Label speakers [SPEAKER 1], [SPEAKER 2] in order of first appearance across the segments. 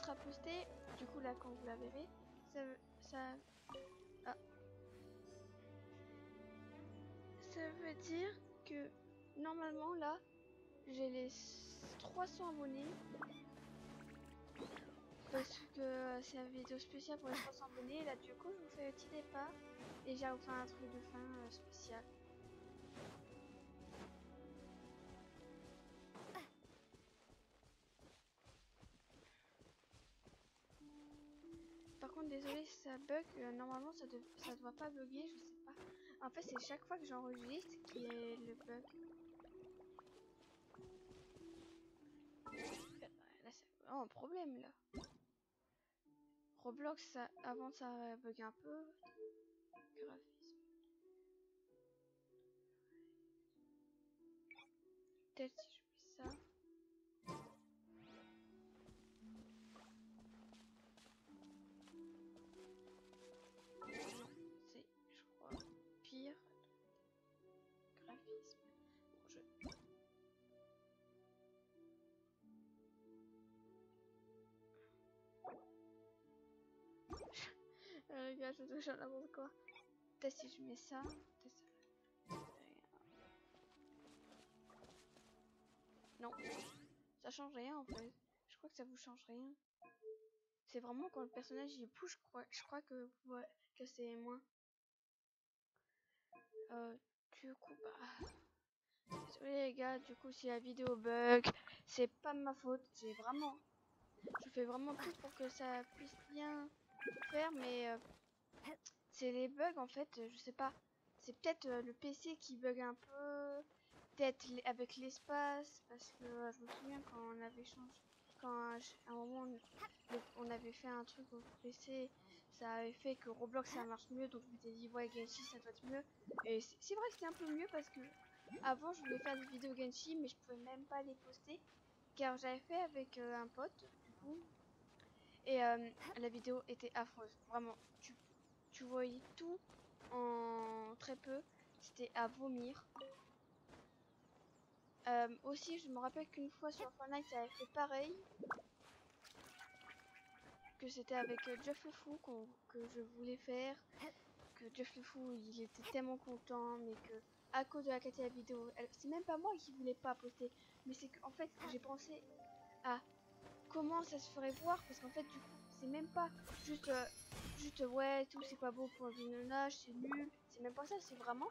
[SPEAKER 1] sera posté, du coup là quand vous la verrez, ça, ah. Ça veut dire que normalement là, j'ai les 300 abonnés. Parce que c'est une vidéo spéciale pour les 300 abonnés. Là du coup je vous fais un petit départ et j'ai vous faire un truc de fin spécial. Par contre désolé si ça bug, normalement ça doit pas bugger, je sais pas. En fait c'est chaque fois que j'enregistre qui est le bug. Là c'est vraiment un problème là. Roblox ça, avant ça bug un peu. Graphisme. Peut-être si je fais ça. C'est, je crois, pire. Graphisme. Bon, les gars, je touche à n'importe quoi. Peut-être si je mets ça. Non, ça change rien en fait. Je crois que ça vous change rien. C'est vraiment quand le personnage il bouge, je crois que, ouais, que c'est moins. Du coup, bah. Désolé les gars, du coup, si la vidéo bug, c'est pas ma faute. Je fais vraiment tout pour que ça puisse bien faire, mais c'est les bugs en fait, je sais pas. C'est peut-être le PC qui bug un peu, peut-être avec l'espace, parce que je me souviens quand on avait changé, à un moment on avait fait un truc au PC, ça avait fait que Roblox ça marche mieux, donc je m'étais dit ouais Genshin ça doit être mieux. Et c'est vrai que c'était un peu mieux parce que avant je voulais faire des vidéos Genshin mais je pouvais même pas les poster car j'avais fait avec un pote du coup. Et la vidéo était affreuse, vraiment. Tu voyais tout en très peu, c'était à vomir. Aussi, je me rappelle qu'une fois sur Fortnite, ça avait fait pareil. Que c'était avec Jeff le Fou que je voulais faire. Que Jeff le Fou, il était tellement content, mais que à cause de la qualité de la vidéo, c'est même pas moi qui voulais pas poster, mais c'est qu'en fait, j'ai pensé à comment ça se ferait voir, parce qu'en fait, du coup, c'est même pas juste, ouais, tout c'est pas beau pour le visionnage, c'est nul, c'est même pas ça, c'est vraiment,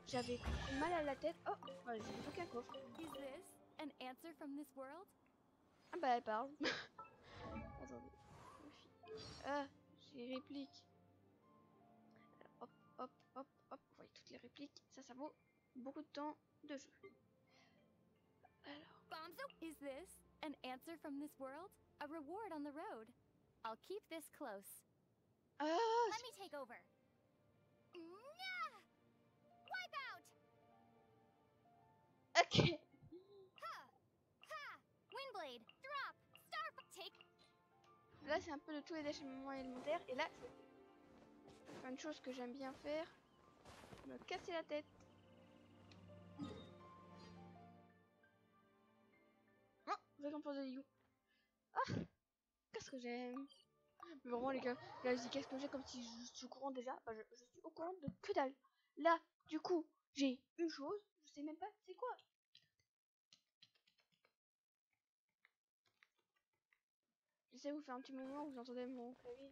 [SPEAKER 1] j'avais mal à la tête. Oh, bah, j'ai bloqué un coffre.
[SPEAKER 2] Is this an answer from this world?
[SPEAKER 1] Ah bah elle parle. Attendez. Ah, j'ai les répliques. Hop, hop, hop, hop. Vous voyez toutes les répliques. Ça vaut beaucoup de temps de jeu. Alors.
[SPEAKER 2] Bonzo? Is this an answer from this world? A reward on the road. I'll keep this close.
[SPEAKER 1] Ah,
[SPEAKER 2] Let me take over. Wipe out!
[SPEAKER 1] ok.
[SPEAKER 2] Ha! Ha! Windblade! Drop! Star! Take!
[SPEAKER 1] Là, c'est un peu de tous les déchaînements élémentaires. Et là, je fais une chose que j'aime bien faire. Me casser la tête. Oh, récompense de You. Ah, qu'est-ce que j'aime. Mais vraiment les gars, là je dis qu'est-ce que j'ai comme si je suis au courant déjà. Bah, je suis au courant de que dalle. Là, du coup, j'ai une chose. Je sais même pas c'est quoi. J'essaie de vous faire un petit moment où vous entendez mon clavier.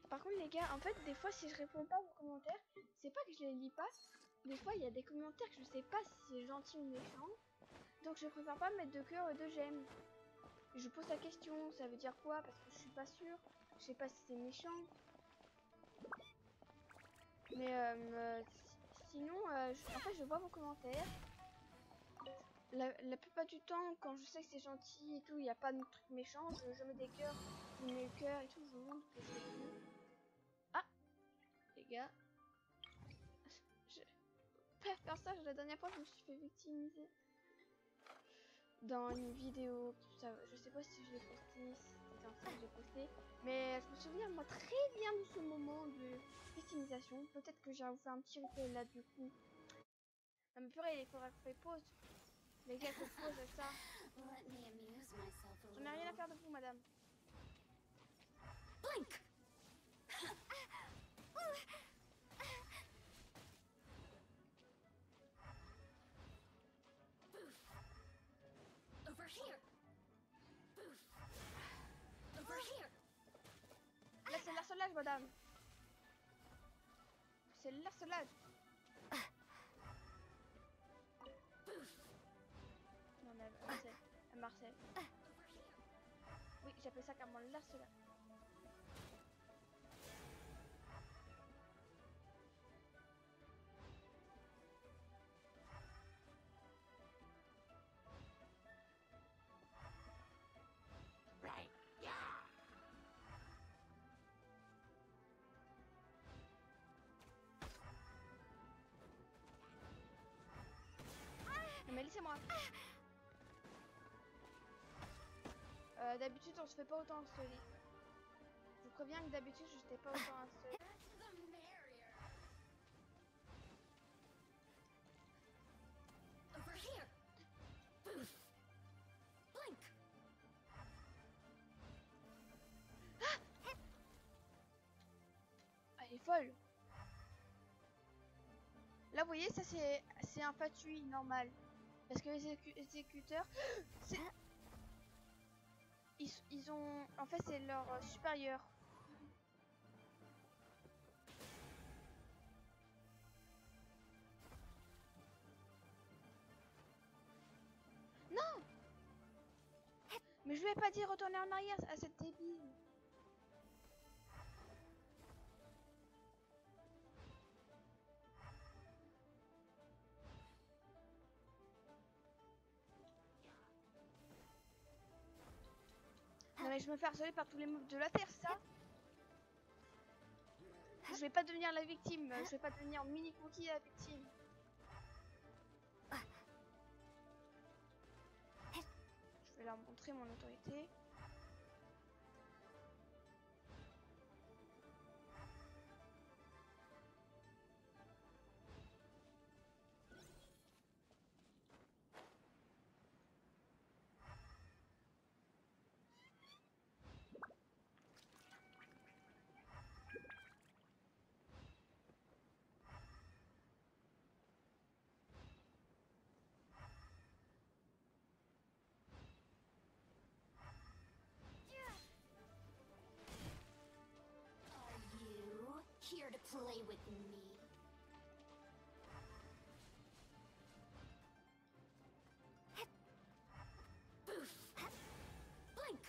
[SPEAKER 1] Par contre les gars, en fait des fois si je réponds pas aux commentaires, c'est pas que je les lis pas. Des fois il y a des commentaires que je sais pas si c'est gentil ou méchant. Donc je préfère pas mettre de cœur et de j'aime. Je pose la question, ça veut dire quoi? Parce que je suis pas sûre. Je sais pas si c'est méchant. Mais sinon, en fait je vois vos commentaires. La plupart du temps, quand je sais que c'est gentil et tout, il n'y a pas de truc méchant, je mets des cœurs, je mets le cœur et tout, je vous montre que je l'ai vu. Ah, les gars, je peux faire ça, la dernière fois je me suis fait victimiser dans une vidéo, ça, je sais pas si je l'ai posté, si c'était un truc que j'ai posté, mais je me souviens moi très bien de ce moment de victimisation. Peut-être que j'ai à vous faire un petit replay là du coup. Non mais purée, il faudra qu'on fait pause. Les gars, faut pause avec ça.
[SPEAKER 2] Let me amuse myself a
[SPEAKER 1] J'en ai rien à
[SPEAKER 2] little.
[SPEAKER 1] faire de vous, madame.
[SPEAKER 2] Blink! Over here! Over here!
[SPEAKER 1] Là, c'est l'harcelage, madame. C'est l'harcelage. Non mais elle marcelle. Elle marcelle. Oui, j'appelle ça carrément l'harcelage. Non mais laissez-moi. D'habitude, on se fait pas autant harceler. Je vous préviens que d'habitude, je t'ai pas autant harcelé.
[SPEAKER 2] Over here! Blink!
[SPEAKER 1] Elle est folle. Là, vous voyez, ça c'est un fatui normal. Parce que les exécuteurs, ils ont... En fait, c'est leur supérieur. Non! Mais je lui ai pas dit retourner en arrière à cette débile. Non mais je me fais harceler par tous les mobs de la Terre, ça. Je vais pas devenir la victime, je vais pas devenir mini cookie la victime. Je vais leur montrer mon autorité.
[SPEAKER 2] Are you here to play with me? Blink!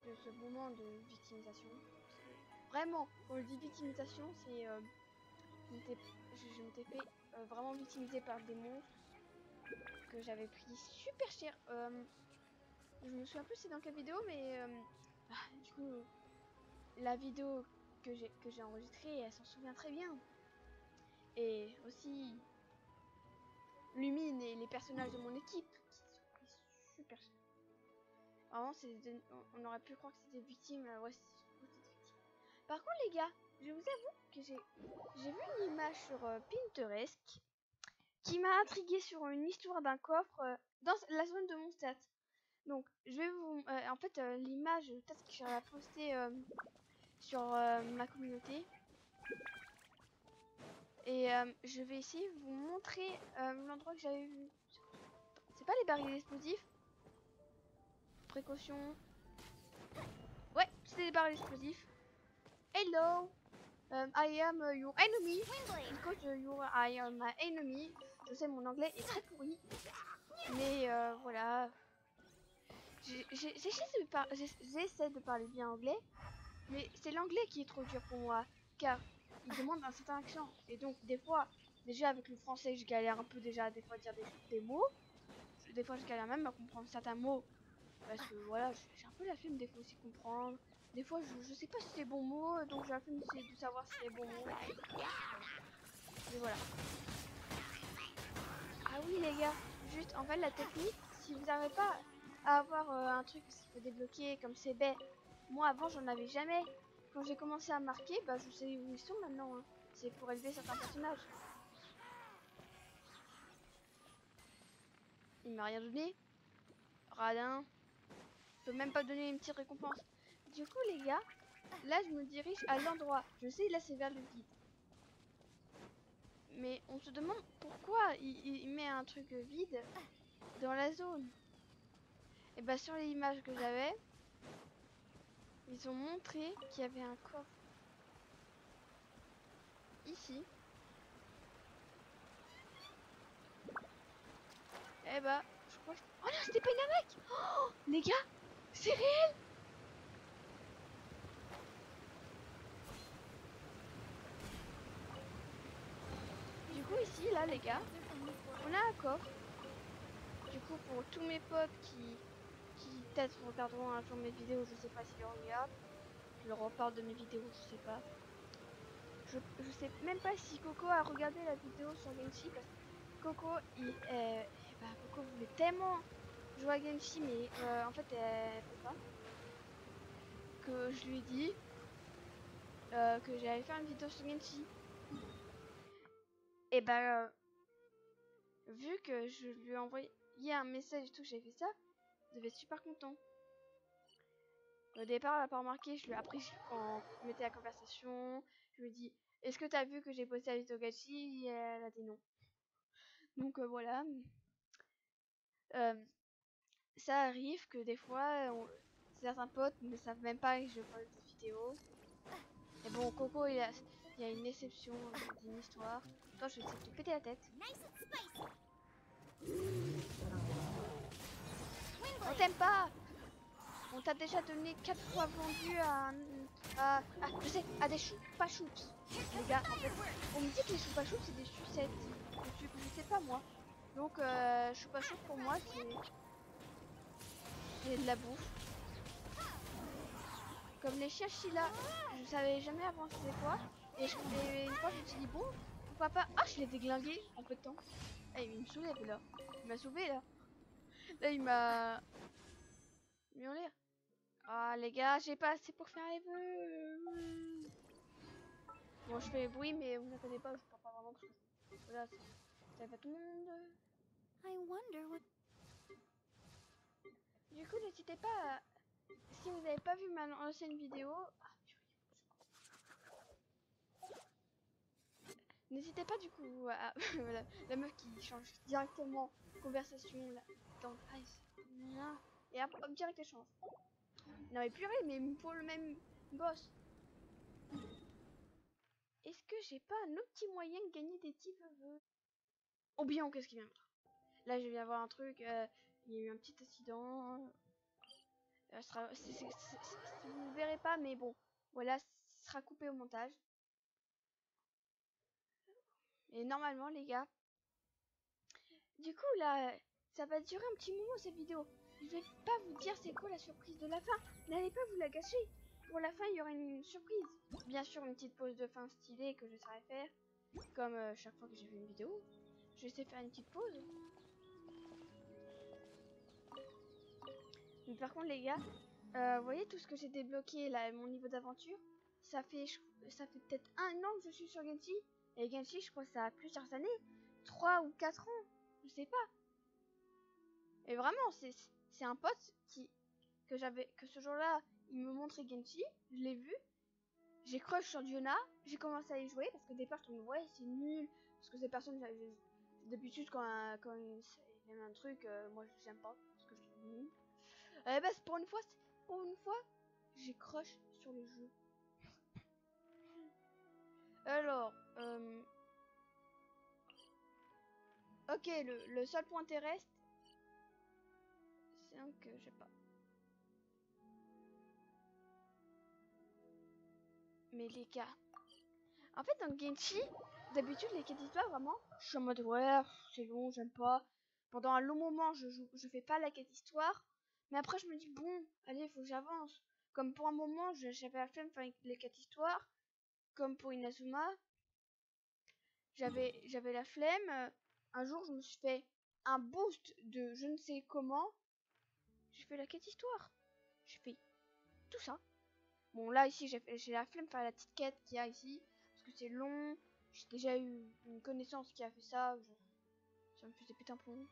[SPEAKER 1] De ce moment de victimisation. Vraiment, quand je dis victimisation, c'est... je m'étais fait vraiment victimiser par des monstres que j'avais pris super cher. Je me souviens plus c'est dans quelle vidéo, mais du coup, la vidéo que j'ai enregistrée, elle s'en souvient très bien. Et aussi, Lumine et les personnages de mon équipe qui sont pris super cher. Vraiment, on aurait pu croire que c'était victime. Ouais, c'était victime. Par contre, les gars, je vous avoue que j'ai vu une image sur Pinterest qui m'a intrigué sur une histoire d'un coffre dans la zone de mon stat. Donc, je vais vous... en fait, l'image, peut-être que je vais la poster sur ma communauté. Et je vais essayer de vous montrer l'endroit que j'avais vu. C'est pas les barils explosifs? Précaution. Ouais, c'est des barils explosifs. Hello! I am your enemy. Because I am my enemy. Je sais, mon anglais est très pourri. Mais voilà. J'essaie de parler bien anglais. Mais c'est l'anglais qui est trop dur pour moi. Car il demande un certain accent. Et donc, des fois, déjà avec le français, je galère un peu déjà des fois à dire des mots. Des fois, je galère même à comprendre certains mots. Parce que voilà, j'ai un peu la flemme des fois aussi comprendre. Des fois, je sais pas si c'est bon mot, donc j'ai la flemme de savoir si c'est bon mot. Mais voilà. Ah oui, les gars, juste en fait, la technique, si vous n'arrivez pas à avoir un truc qu'il faut débloquer comme c'est bête, moi avant, j'en avais jamais. Quand j'ai commencé à marquer, bah je sais où ils sont maintenant. Hein. C'est pour élever certains personnages. Il m'a rien donné. Radin. Je peux même pas donner une petite récompense. Du coup, les gars, là, je me dirige à l'endroit. Je sais, là, c'est vers le vide. Mais on se demande pourquoi il met un truc vide dans la zone. Et bah, sur les images que j'avais, ils ont montré qu'il y avait un coffre ici. Eh bah, je crois que... Oh non, c'était pas une arnaque. Oh, les gars, c'est réel. Du coup, ici, là, les gars, on a un coffre. Du coup, pour tous mes potes qui peut-être regarderont un jour mes vidéos, je sais pas s'ils regardent. Je leur reparle de mes vidéos, je sais pas. Je sais même pas si Coco a regardé la vidéo sur Genshi parce que Coco, Coco voulait tellement jouer à Genshi, mais en fait, elle peut pas. Que je lui ai dit que j'allais faire une vidéo sur Genshi. Et bah, vu que je lui ai envoyé un message et tout, j'ai fait ça, je devais être super content. Au départ, elle a pas remarqué, après, quand on mettait la conversation, je lui ai dit, est-ce que t'as vu que j'ai posté la vidéo Genshi? Et elle a dit non. Donc voilà. Ça arrive que des fois, certains potes ne savent même pas que je poste des vidéos. Et bon, Coco, il y a une exception d'une histoire. Toi, je vais essayer de te péter la tête. On t'aime pas. On t'a déjà donné 4 fois vendu je sais, à des choupa choups. Les gars, en fait, on me dit que les choupa choups, c'est des sucettes. Je sais pas, moi. Donc, choupa choups, pour moi, c'est de la bouffe. Comme les chiachila, je savais jamais avant c'était quoi. Et une fois, je me suis dit, bon, pourquoi pas. Ah, je l'ai déglingué en peu de temps. Ah, il me soulève là. Il m'a sauvé là. Là, il m'a mis en l'air. Ah, les gars, j'ai pas assez pour faire les vœux. Bon, je fais bruit, mais vous inquiétez pas, je parle pas vraiment parce que voilà, ça fait tout le monde.
[SPEAKER 2] I wonder what.
[SPEAKER 1] Du coup, n'hésitez pas à... Si vous n'avez pas vu ma ancienne vidéo, n'hésitez pas du coup à voilà, la meuf qui change directement conversation là dans Ice. Et après hop direct échange. Non mais purée, mais pour le même boss. Est-ce que j'ai pas un autre petit moyen de gagner des petits vœux? Oh bien, qu'est-ce qui vient? Là je viens voir un truc, il y a eu un petit accident. Vous ne verrez pas, mais bon, voilà, ce sera coupé au montage. Et normalement les gars, du coup là, ça va durer un petit moment cette vidéo. Je vais pas vous dire c'est quoi la surprise de la fin. N'allez pas vous la gâcher. Pour la fin, il y aura une surprise. Bien sûr, une petite pause de fin stylée que je saurais faire. Comme chaque fois que j'ai vu une vidéo. Je sais faire une petite pause. Mais par contre les gars, vous voyez tout ce que j'ai débloqué là, mon niveau d'aventure. Ça fait peut-être 1 an que je suis sur Genshi. Et Genshi, je crois que ça a plusieurs années. 3 ou 4 ans. Je sais pas. Et vraiment, c'est un pote que ce jour-là, il me montrait Genshi, je l'ai vu, j'ai crush sur Diona, j'ai commencé à y jouer parce qu'au départ je me ouais c'est nul, parce que ces personnes, d'habitude quand il aime un truc, moi j'aime pas, parce que je suis nul. Eh ben pour une fois, j'ai crush sur le jeu. Alors, ok, le seul point terrestre, c'est un que je sais pas. Mais les gars, en fait, dans Genshi, d'habitude, les quêtes d'histoire, vraiment, je suis en mode ouais, c'est long, j'aime pas. Pendant un long moment, je fais pas la quête histoire. Mais après, je me dis bon, allez, faut que j'avance. Comme pour un moment, j'avais la flemme de faire les 4 histoires. Comme pour Inazuma, j'avais la flemme. Un jour, je me suis fait un boost de je ne sais comment. J'ai fait la 4 histoires. J'ai fait tout ça. Bon, là, ici, j'ai la flemme de faire la petite quête qu'il y a ici. Parce que c'est long. J'ai déjà eu une connaissance qui a fait ça. Ça me faisait péter un plomb.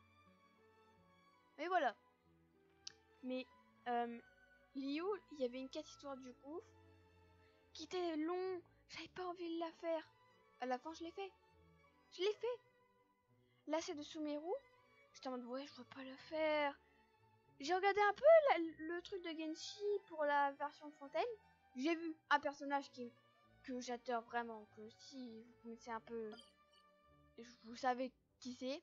[SPEAKER 1] Mais voilà. Mais, Liu, il y avait une quête histoire du coup. Qui était long. J'avais pas envie de la faire. À la fin, je l'ai fait. Je l'ai fait. Là, c'est de Sumeru. J'étais en mode, ouais, je veux pas le faire. J'ai regardé un peu le truc de Genshi pour la version Fontaine. J'ai vu un personnage que j'adore vraiment. Que si vous connaissez un peu, vous savez qui c'est.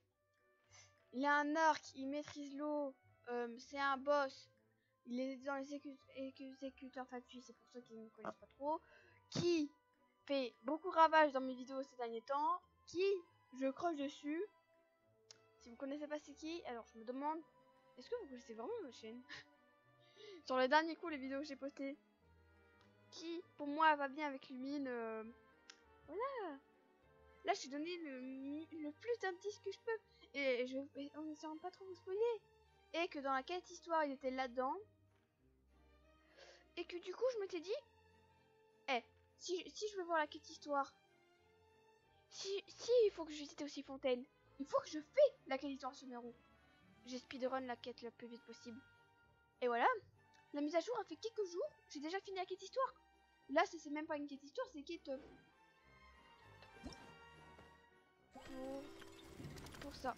[SPEAKER 1] Il a un arc, il maîtrise l'eau. C'est un boss. Il est dans les exécuteurs fatuits, c'est pour ceux qui ne connaissent pas trop. Qui fait beaucoup ravage dans mes vidéos ces derniers temps. Qui je croche dessus. Si vous connaissez pas c'est qui, alors je me demande, est-ce que vous connaissez vraiment ma chaîne? Sur le dernier coup, les vidéos que j'ai postées. Qui, pour moi, va bien avec Lumine. Voilà. Là, j'ai donné le plus d'indices que je peux. Et on ne s'en pas trop vous spoiler. Et que dans la quête histoire, il était là-dedans. Et que du coup, je m'étais dit, si je veux voir la quête histoire, si il faut que je visite aussi Fontaine, il faut que je fais la quête histoire Sumeru. J'ai speedrun la quête le plus vite possible. Et voilà. La mise à jour a fait quelques jours. J'ai déjà fini la quête histoire. Là, c'est même pas une quête histoire, c'est quête pour ça.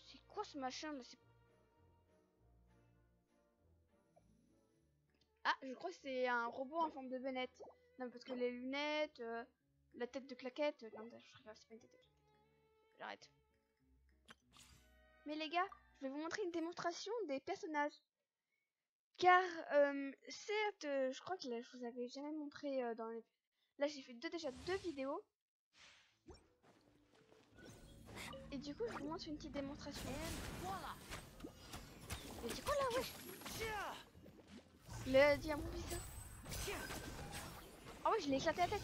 [SPEAKER 1] C'est quoi ce machin là? Ah, je crois que c'est un robot en forme de Bennett. Non, parce que les lunettes, la tête de claquette. Non, je rigole, c'est pas une tête de claquette. J'arrête. Mais les gars, je vais vous montrer une démonstration des personnages. Car, certes, je crois que là, je vous avais jamais montré dans les... Là, j'ai fait déjà deux vidéos. Et du coup, je vous montre une petite démonstration. Mais c'est quoi là, wesh? Il a dit un bon bizarre. Ah ouais, je l'ai éclaté la tête.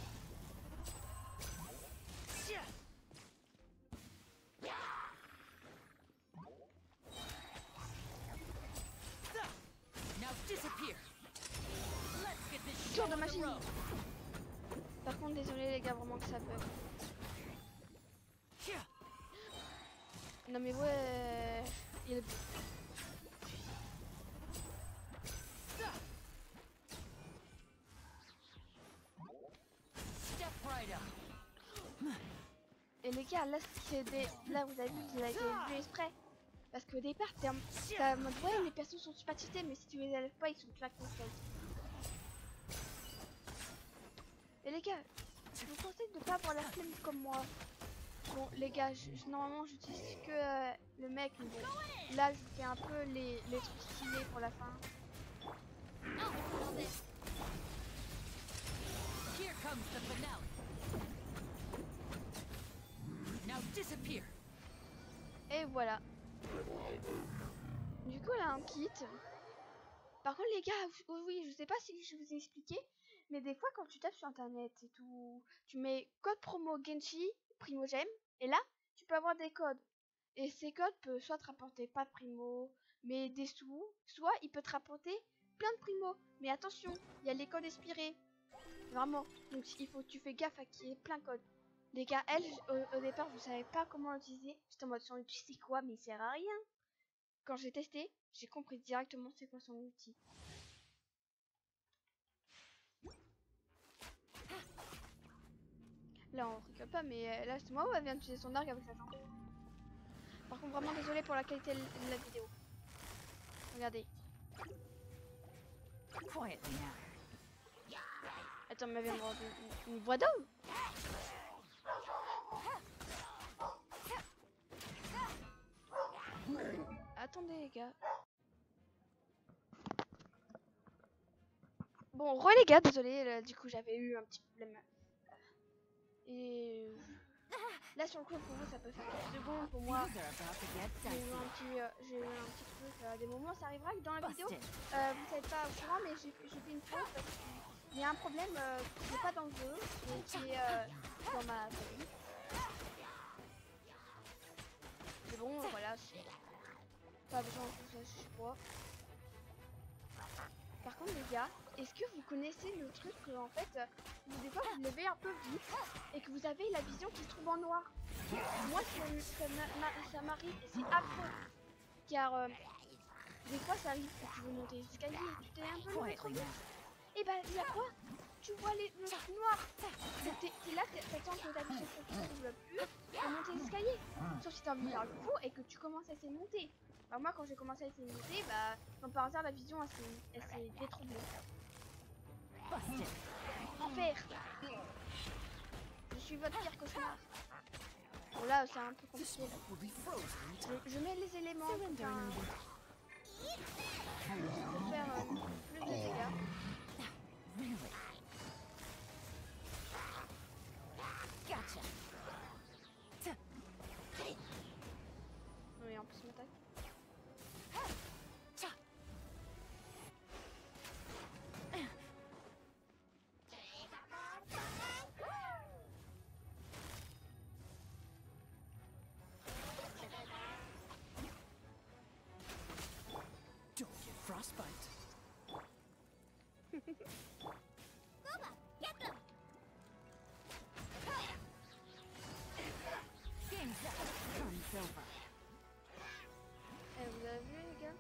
[SPEAKER 1] Tour de magie. Par contre, désolé les gars, vraiment que ça bug. Non mais ouais, il est... Et les gars, là, là vous avez vu qu'il a été vu exprès. Parce qu'au départ, t'es en mode ouais, les persos sont super cheatés, mais si tu les élèves pas, ils sont claqués au sol. Et les gars, je vous conseille de pas avoir la flemme comme moi. Bon, les gars, normalement, j'utilise que le mec, mais bon, là, je fais un peu les trucs stylés pour la fin.
[SPEAKER 3] Here comes the finale. Now disappear.
[SPEAKER 1] Et voilà. Du coup, là, un kit. Par contre, les gars, oui, je sais pas si je vous ai expliqué, mais des fois, quand tu tapes sur internet et tout, tu mets code promo Genshi, Primogem, et là, tu peux avoir des codes. Et ces codes peuvent soit te rapporter pas de primo, mais des sous, soit il peut te rapporter plein de primo. Mais attention, il y a les codes expirés. Vraiment. Donc tu fais gaffe à qu'il y ait plein de codes. Les gars, au départ, je savais pas comment l'utiliser. J'étais en mode, son outil c'est quoi, mais il sert à rien. Quand j'ai testé, j'ai compris directement c'est quoi son outil. Là, on rigole pas, mais là, c'est moi où elle vient d'utiliser son arc avec sa jambe. Par contre, vraiment désolé pour la qualité de la vidéo. Regardez. Attends, mais elle vient de rendre une voix d'homme. Attendez, les gars. Bon, les gars, désolé, du coup, j'avais eu un petit problème. Et Là sur le coup pour vous ça peut faire quelques secondes, pour moi
[SPEAKER 3] Things are about to get
[SPEAKER 1] j'ai eu
[SPEAKER 3] dicey.
[SPEAKER 1] un petit truc à des moments, ça arrivera que dans la vidéo
[SPEAKER 3] Busted.
[SPEAKER 1] vous n'êtes pas au courant mais j'ai fait une pause parce qu'il y a un problème qui n'est pas dans le jeu mais qui est dans ma famille. Mais bon voilà, c'est pas besoin que ça je sais pas. Par contre les gars, est-ce que vous connaissez le truc que en fait des fois vous levez un peu vite et que vous avez la vision qui se trouve en noir? Moi ça m'arrive et c'est affreux car des fois ça arrive que tu veux monter les escaliers et tu t'es un peu levé trop vite. Et bah il y a quoi? Tu vois le truc noir. Donc t'es là, t'attends que ta vision se trouve plus pour monter les escaliers. Sauf si t'as envie de faire le fou et que tu commences à essayer de monter. Bah moi quand j'ai commencé à essayer de monter, bah comme par hasard la vision elle s'est détroublée.
[SPEAKER 3] Busted.
[SPEAKER 1] Enfer. Je suis votre pire cauchemar. Bon là c'est un peu
[SPEAKER 3] This
[SPEAKER 1] compliqué.
[SPEAKER 3] will be frozen.
[SPEAKER 1] Je mets les éléments pour faire, pour faire plus de dégâts.
[SPEAKER 3] Really? Gotcha.
[SPEAKER 1] Oui en plus il m'attaque.
[SPEAKER 3] Don't get frostbite. Game's up. Fun's over.
[SPEAKER 1] Vous avez vu les gars?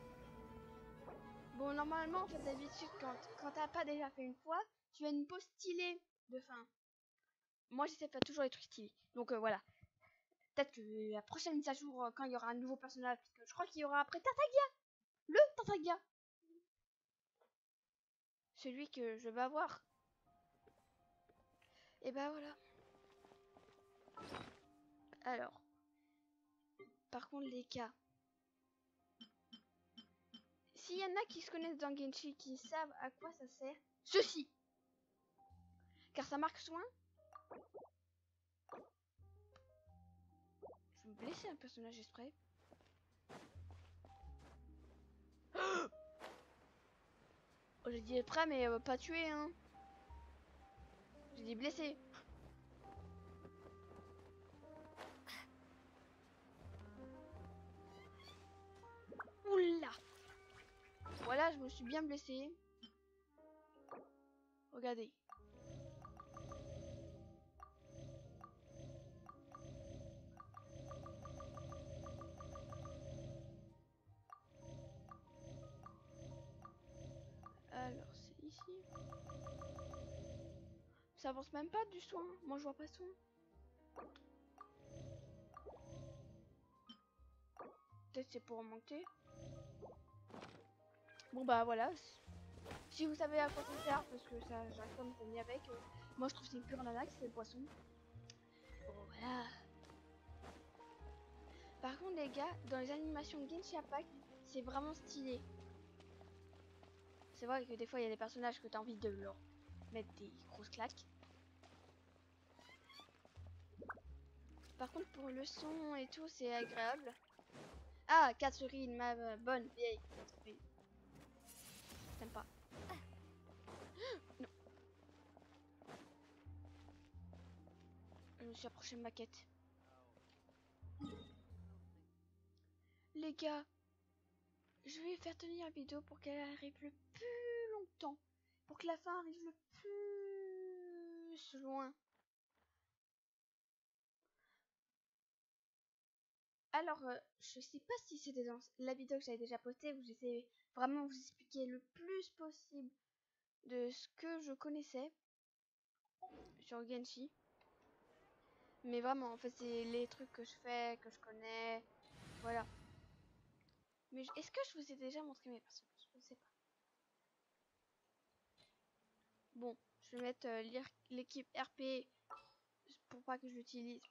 [SPEAKER 1] Bon normalement en fait d'habitude quand t'as pas déjà fait une fois, tu as une pause stylée de fin. Moi j'essaie de faire toujours les trucs stylés. Donc voilà. Peut-être que la prochaine mise à jour quand il y aura un nouveau personnage, parce que je crois qu'il y aura après Tartagia. Le Tartagia. Celui que je vais avoir. Et bah voilà. Alors. Par contre les gars. S'il y en a qui se connaissent dans Genshi, qui savent à quoi ça sert, ceci. Car ça marque soin. Je vais me blesser un personnage exprès. Oh, j'ai dit prêt mais pas tué hein. J'ai dit blessé. Oula. Voilà, je me suis bien blessé. Regardez. Alors c'est ici. Ça avance même pas du soin. Moi je vois pas soin. Peut-être c'est pour remonter. Bon bah voilà. Si vous savez à quoi ça sert, parce que ça j'arrive pas à m'amuser avec. Moi je trouve que c'est une pure nanax, c'est le poisson. Bon voilà. Par contre les gars, dans les animations de Genshin Impact, c'est vraiment stylé. C'est vrai que des fois il y a des personnages que tu as envie de leur mettre des grosses claques. Par contre pour le son et tout c'est agréable. Ah, Catherine, ma bonne vieille Catherine. T'aimes pas? Non. Je me suis approché de ma quête. Les gars, je vais faire tenir la vidéo pour qu'elle arrive le plus longtemps. Pour que la fin arrive le plus loin. Alors, je sais pas si c'était dans la vidéo que j'avais déjà postée où j'essaie vraiment de vous expliquer le plus possible de ce que je connaissais sur Genshi. Mais vraiment, en fait, c'est les trucs que je fais, que je connais. Voilà. Mais est-ce que je vous ai déjà montré mes personnages? Je sais pas. Bon, je vais mettre l'équipe RP pour pas que je l'utilise.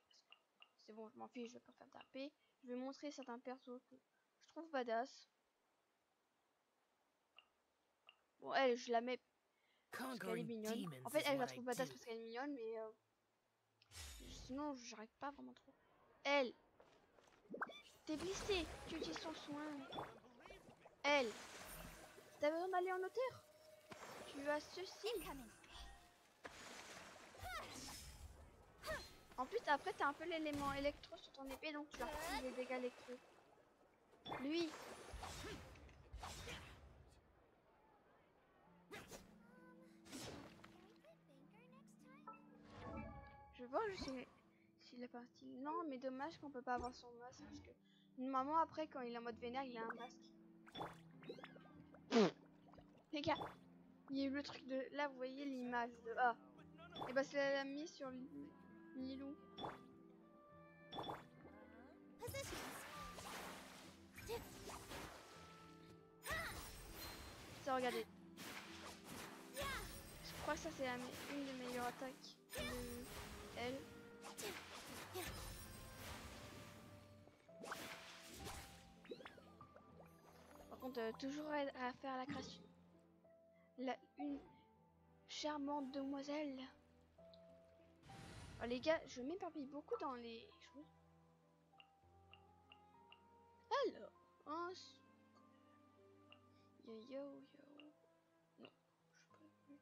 [SPEAKER 1] C'est bon, je m'en fiche, je vais pas faire d'RP. Je vais montrer certains persos que je trouve badass. Bon, elle, je la mets parce qu'elle est mignonne. En fait, elle, je la trouve badass parce qu'elle est mignonne, mais Sinon, j'arrive pas vraiment trop. Elle. T'es blessé. Tu utilises ton soin. Elle. T'as besoin d'aller en hauteur. Tu as ceci.
[SPEAKER 2] Incoming.
[SPEAKER 1] En plus, après, t'as un peu l'élément électro sur ton épée, donc tu vas reprendre les dégâts électro. Lui. Je vois juste s'il est parti. Non, mais dommage qu'on peut pas avoir son masque. Parce que normalement, après, quand il est en mode vénère, il a un masque. Les gars, il y a eu le truc de... Là, vous voyez l'image de A. Et bah, c'est la mise sur Lilou.
[SPEAKER 2] Positions.
[SPEAKER 1] Ça, regardez. Je crois que ça, c'est une des meilleures attaques de elle. Par contre, toujours à faire la création. Une charmante demoiselle. Oh, les gars, je m'éparpille beaucoup dans les choses. Alors, yo yo yo. Non, je peux plus.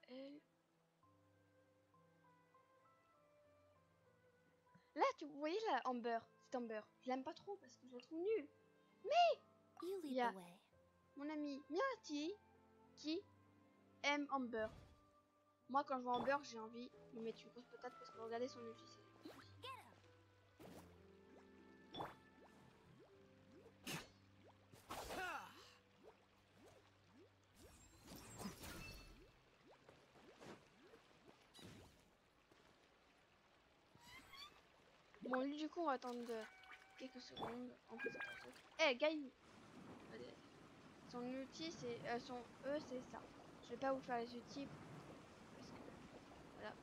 [SPEAKER 1] Elle. Là, tu voyez la Amber, cette Amber. Je l'aime pas trop parce que je la trouve nulle.
[SPEAKER 2] You lead
[SPEAKER 1] Yeah.
[SPEAKER 2] the way.
[SPEAKER 1] Mon ami Myrti qui aime Amber. Moi, quand je vois Amber, j'ai envie de lui mettre une grosse patate parce que regardez son ulti. Bon, lui, du coup, on va attendre quelques secondes. En plus, eh, Gaï. Son ulti, c'est son E, c'est ça. Je vais pas vous faire les ultis parce que voilà.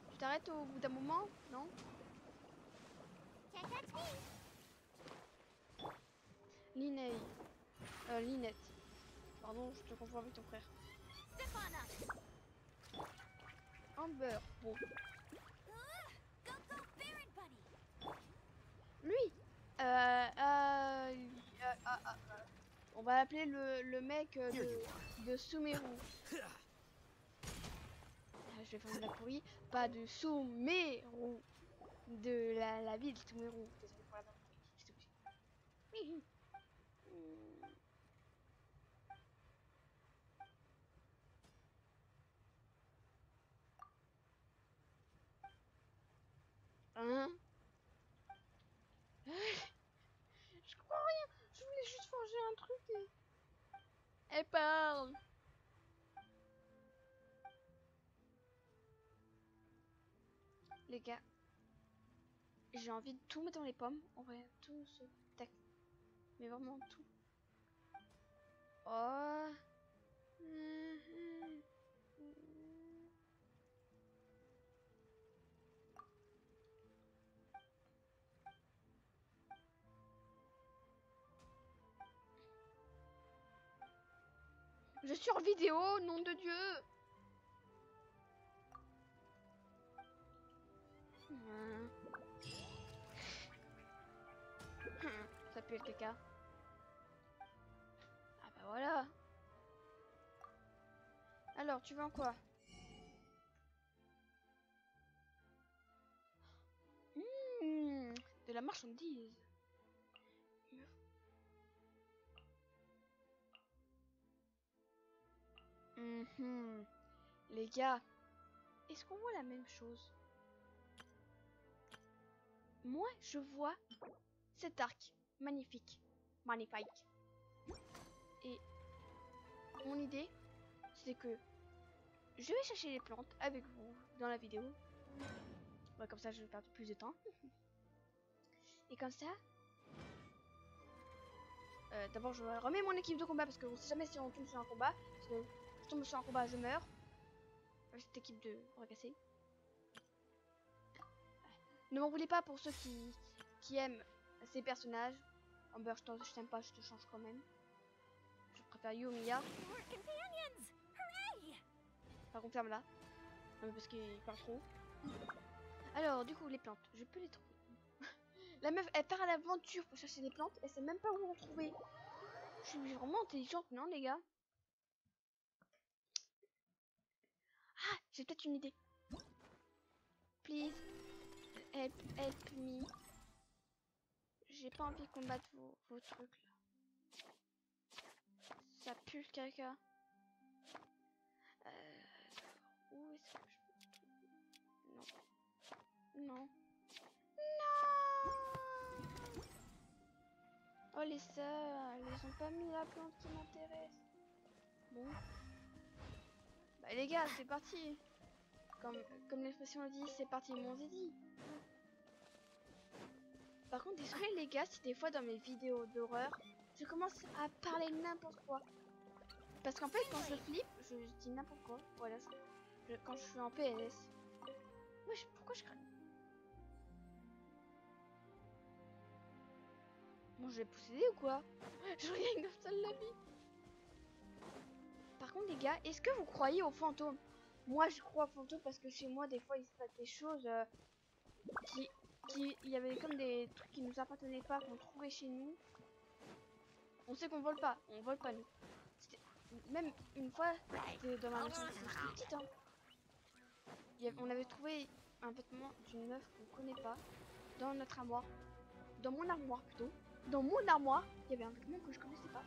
[SPEAKER 1] Tu t'arrêtes au bout d'un moment, non?
[SPEAKER 2] Can't catch me.
[SPEAKER 1] Linette. Pardon, je te confonds avec ton frère.
[SPEAKER 2] Step on up.
[SPEAKER 1] Amber. Bon,
[SPEAKER 2] Go Baron Bunny.
[SPEAKER 1] lui. On va l'appeler le mec de Sumeru. Je vais faire de la pourrie. Pas de Sumeru. De la ville de Sumeru. Désolé pour la bande pourrie. J'étais obligée. Hein? Je comprends rien. Je voulais juste changer un truc et... Elle parle. Les gars, j'ai envie de tout mettre dans les pommes. En vrai, tout ce tac. Mais vraiment tout. Oh. Je suis en vidéo, nom de Dieu. Ça pue le caca. Ah bah voilà. Alors, tu vends quoi? De la marchandise. Les gars, est-ce qu'on voit la même chose? Moi, je vois cet arc magnifique. Magnifique. Et mon idée, c'est que je vais chercher les plantes avec vous dans la vidéo. Ouais, comme ça, je vais perdre plus de temps. Et comme ça, d'abord, je remets mon équipe de combat parce qu'on sait jamais si on tombe sur un combat. Parce que si je tombe sur un combat, je meurs. Avec cette équipe de recassés. Ne m'en voulez pas pour ceux qui aiment ces personnages. Amber, je t'aime pas, je te change quand même. Je préfère Yumiya.
[SPEAKER 2] We're companions. Hooray!
[SPEAKER 1] Par contre, ferme là. Non, mais parce qu'il parle trop. Alors, du coup, les plantes, je peux les trouver. La meuf, elle part à l'aventure pour chercher des plantes, elle sait même pas où en trouver. Je suis vraiment intelligente, non, les gars? Ah, j'ai peut-être une idée. Please, help me. J'ai pas envie de combattre vos trucs là. Ça pue le caca. Où est-ce que je... Non. Non. Non. Oh les sœurs, ils ont pas mis la plante qui m'intéresse. Bon. Bah les gars, c'est parti. Comme l'expression dit, c'est parti mon zizi. Par contre, désolé les gars, si des fois dans mes vidéos d'horreur, je commence à parler n'importe quoi. Parce qu'en fait, quand je flippe, je dis n'importe quoi. Voilà, quand je suis en PLS. Wesh, pourquoi je crains? Bon, je vais posséder ou quoi? Je regagne 9 de la vie. Par contre, les gars, est-ce que vous croyez aux fantômes? Moi, je crois aux fantômes parce que chez moi, des fois, il se passe des choses il y avait comme des trucs qui nous appartenaient pas, qu'on trouvait chez nous. On sait qu'on vole pas nous. Même une fois, c'était dans la maison, c'était petite, hein. On avait trouvé un vêtement d'une meuf qu'on connaît pas dans notre armoire. Dans mon armoire plutôt. Dans mon armoire, il y avait un vêtement que je connaissais pas.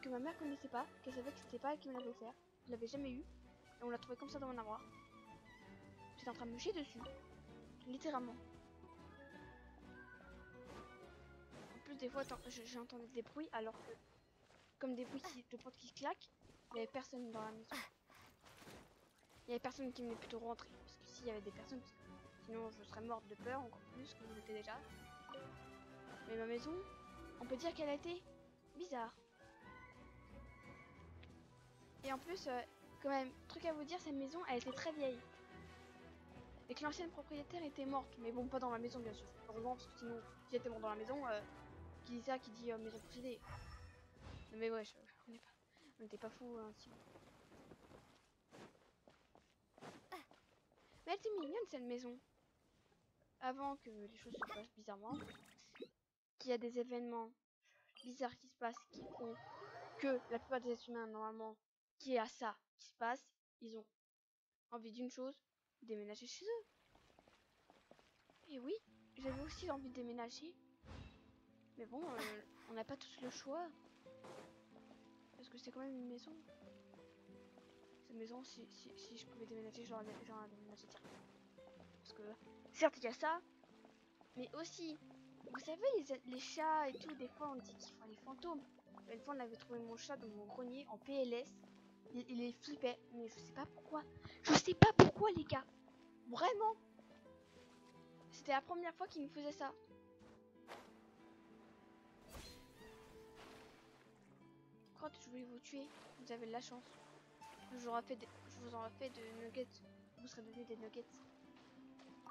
[SPEAKER 1] Que ma mère connaissait pas, qu'elle savait que c'était pas elle qui me l'avait offert. Je l'avais jamais eu. Et on l'a trouvé comme ça dans mon armoire. J'étais en train de me chier dessus. Littéralement. En plus, des fois, j'entendais des bruits alors que, comme des bruits de porte qui claquent, il y avait personne dans la maison. Il y avait personne qui venait plutôt rentrer. Parce que s'il y avait des personnes, sinon je serais morte de peur encore plus que vous l'étiez déjà. Mais ma maison, on peut dire qu'elle a été bizarre. Et en plus, quand même, truc à vous dire, cette maison, elle était très vieille. Et que l'ancienne propriétaire était morte. Mais bon, pas dans la maison, bien sûr. Heureusement, parce que sinon, si elle était morte dans la maison, qui dit ça, qui dit maison possédée. Mais ouais, on n'est pas, on n'était pas fous, hein, sinon. Mais elle était mignonne, cette maison. Avant que les choses se passent bizarrement. Qu'il y a des événements bizarres qui se passent, qui font que la plupart des êtres humains, normalement, qui est à ça qui se passe, ils ont envie d'une chose, déménager chez eux. Et oui, j'avais aussi envie de déménager. Mais bon, on n'a pas tous le choix. Parce que c'est quand même une maison. Cette maison, si je pouvais déménager, j'aurais déménagé direct. Parce que, certes, il y a ça, mais aussi, vous savez, les chats et tout, des fois, on dit qu'ils font les fantômes. Une fois, on avait trouvé mon chat dans mon grenier en PLS. Il les flippait, mais je sais pas pourquoi. Je sais pas pourquoi, les gars. Vraiment. C'était la première fois qu'il nous faisait ça. Quand je voulais vous tuer, vous avez de la chance. Je vous aurais fait de nuggets. Vous serez donné des nuggets.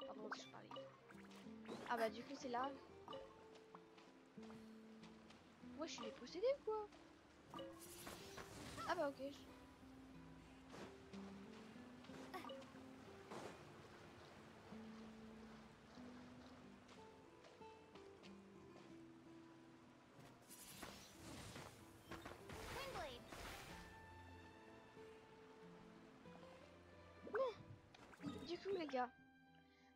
[SPEAKER 1] Pardon, je parlais. Ah bah du coup c'est là. Moi je suis les possédés ou quoi? Ah bah ok. Du coup les gars,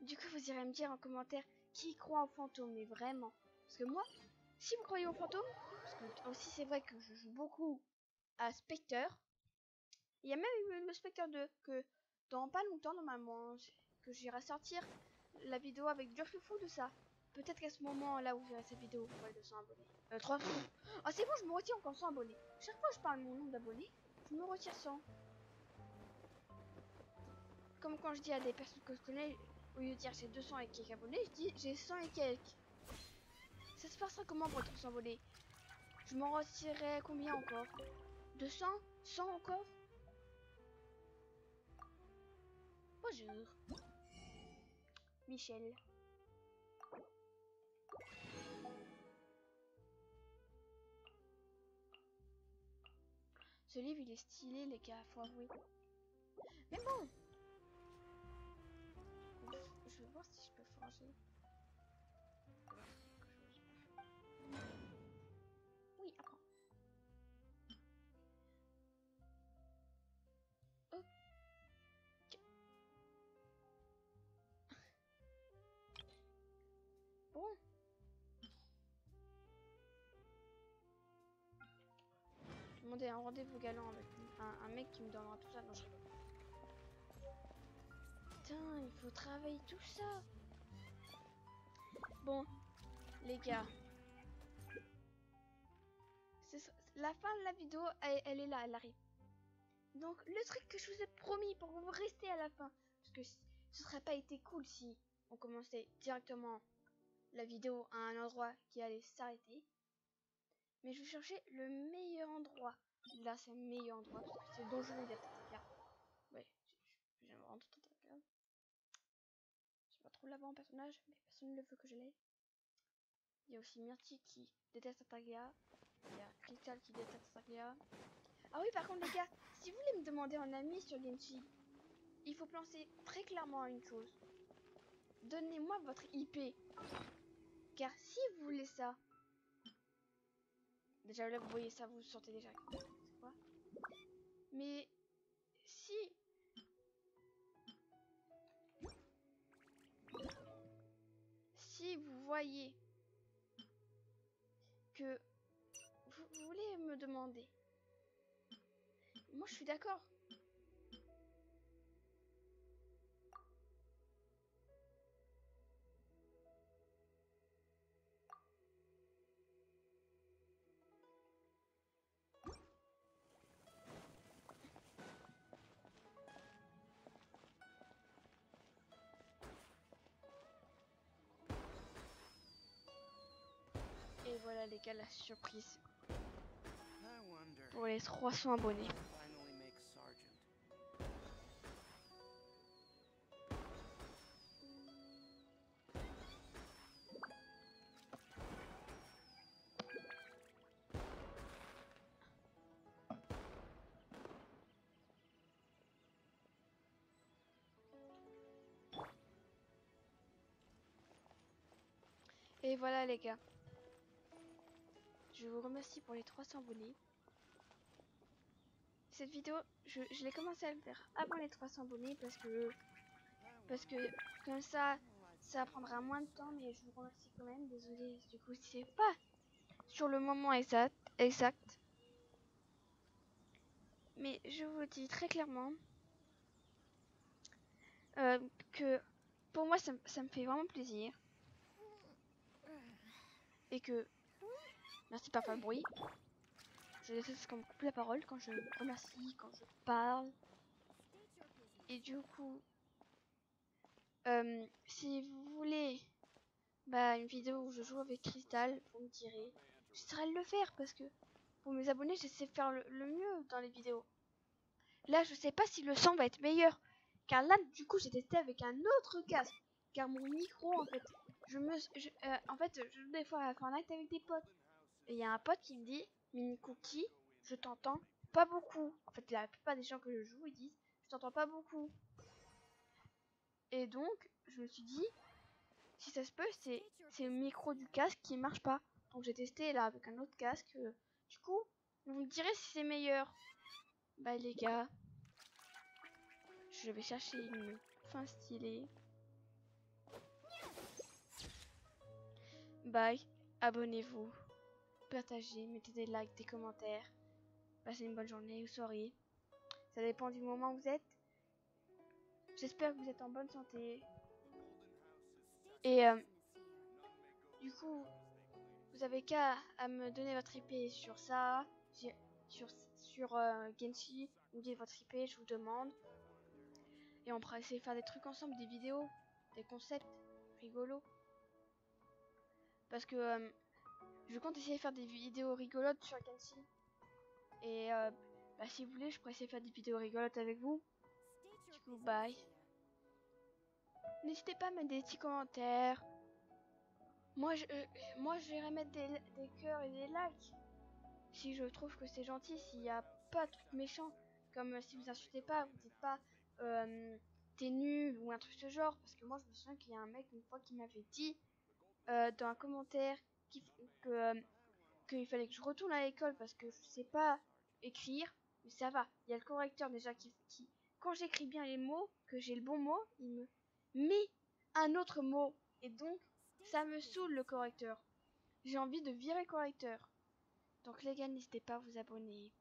[SPEAKER 1] du coup vous irez me dire en commentaire qui croit aux fantômes, mais vraiment. Parce que moi, si vous croyez aux fantômes, parce que aussi c'est vrai que je joue beaucoup à Spectre. Il y a même eu le Spectre 2 que dans pas longtemps normalement, que j'irai sortir la vidéo avec du fou de ça. Peut-être qu'à ce moment là où vous verrez cette vidéo, vous aurez 200 abonnés. 300. Oh c'est bon, je me retire encore 100 abonnés. Chaque fois que je parle mon nombre d'abonnés, je me retire 100. Comme quand je dis à des personnes que je connais, au lieu de dire j'ai 200 et quelques abonnés, je dis j'ai 100 et quelques. Ça se passera comment pour être 100 abonnés? Je m'en retirerai combien encore? 200? 100 encore? Bonjour. Michel. Ce livre il est stylé les gars, faut avouer. Mais bon, changer. Oui, apprends. Ok. Bon. Demander un rendez-vous galant avec un mec qui me donnera tout ça. Non, je rigole. Putain, il faut travailler tout ça. Bon, les gars. La fin de la vidéo, elle est là, elle arrive. Donc, le truc que je vous ai promis pour que vous restez à la fin. Parce que ce serait pas été cool si on commençait directement la vidéo à un endroit qui allait s'arrêter. Mais je vais chercher le meilleur endroit. Là, c'est le meilleur endroit parce que c'est le donjon de la Tartaria. Ouais, j'aime vraiment tout Tartaria. Je sais pas trop là-bas en personnage, mais personne ne veut que je l'aie. Il y a aussi Myrtille qui déteste Tartaria. Il y a Crystal qui déteste Tartaria. Ah oui, par contre, les gars, si vous voulez me demander en ami sur Genshi, il faut penser très clairement à une chose. Donnez-moi votre IP. Car si vous voulez ça, déjà là vous voyez ça, vous sentez déjà c'est quoi. Mais si vous voyez que vous voulez me demander, moi je suis d'accord. Et voilà les gars, la surprise pour les 300 abonnés. Et voilà les gars. Je vous remercie pour les 300 abonnés. Cette vidéo, je l'ai commencé à le faire avant les 300 abonnés parce que comme ça prendra moins de temps, mais je vous remercie quand même. Désolée du coup si c'est pas sur le moment exact. Mais je vous dis très clairement que pour moi ça me fait vraiment plaisir. Et que merci pas faire le bruit. Je déteste quand on me coupe la parole, quand je remercie, quand je parle. Et du coup, si vous voulez une vidéo où je joue avec Crystal, vous me direz. J'essaierai de le faire parce que pour mes abonnés, j'essaie de faire le mieux dans les vidéos. Là, je sais pas si le son va être meilleur. Car là, du coup, j'ai testé avec un autre casque. Car mon micro, en fait, je joue des fois à Fortnite avec des potes. Et il y a un pote qui me dit, Mini Cookie, je t'entends pas beaucoup. En fait, la plupart des gens que je joue, ils disent, je t'entends pas beaucoup. Et donc, je me suis dit, si ça se peut, c'est le micro du casque qui marche pas. Donc j'ai testé là avec un autre casque. Du coup, vous me direz si c'est meilleur. Bah les gars, je vais chercher une fin stylée. Bye, abonnez-vous, partagez, mettez des likes, des commentaires. Passez une bonne journée ou soirée. Ça dépend du moment où vous êtes. J'espère que vous êtes en bonne santé. Et du coup, vous avez qu'à me donner votre IP sur ça, sur Genshi. Vous me dites votre IP, je vous demande. Et on pourra essayer de faire des trucs ensemble, des vidéos, des concepts rigolos. Parce que je compte essayer de faire des vidéos rigolotes sur Genshi. Et si vous voulez, je pourrais essayer de faire des vidéos rigolotes avec vous. Du coup, bye. N'hésitez pas à mettre des petits commentaires. Moi, je vais remettre des cœurs et des likes. Si je trouve que c'est gentil, s'il n'y a pas de trucs méchants. Comme si vous insultez pas, vous dites pas t'es nul ou un truc de ce genre. Parce que moi, je me souviens qu'il y a un mec une fois qui m'avait dit dans un commentaire qu'il fallait que je retourne à l'école parce que je sais pas écrire. Mais ça va, il y a le correcteur déjà qui quand j'écris bien les mots, que j'ai le bon mot, il me met un autre mot. Et donc, ça me saoule le correcteur. J'ai envie de virer le correcteur. Donc les gars, n'hésitez pas à vous abonner.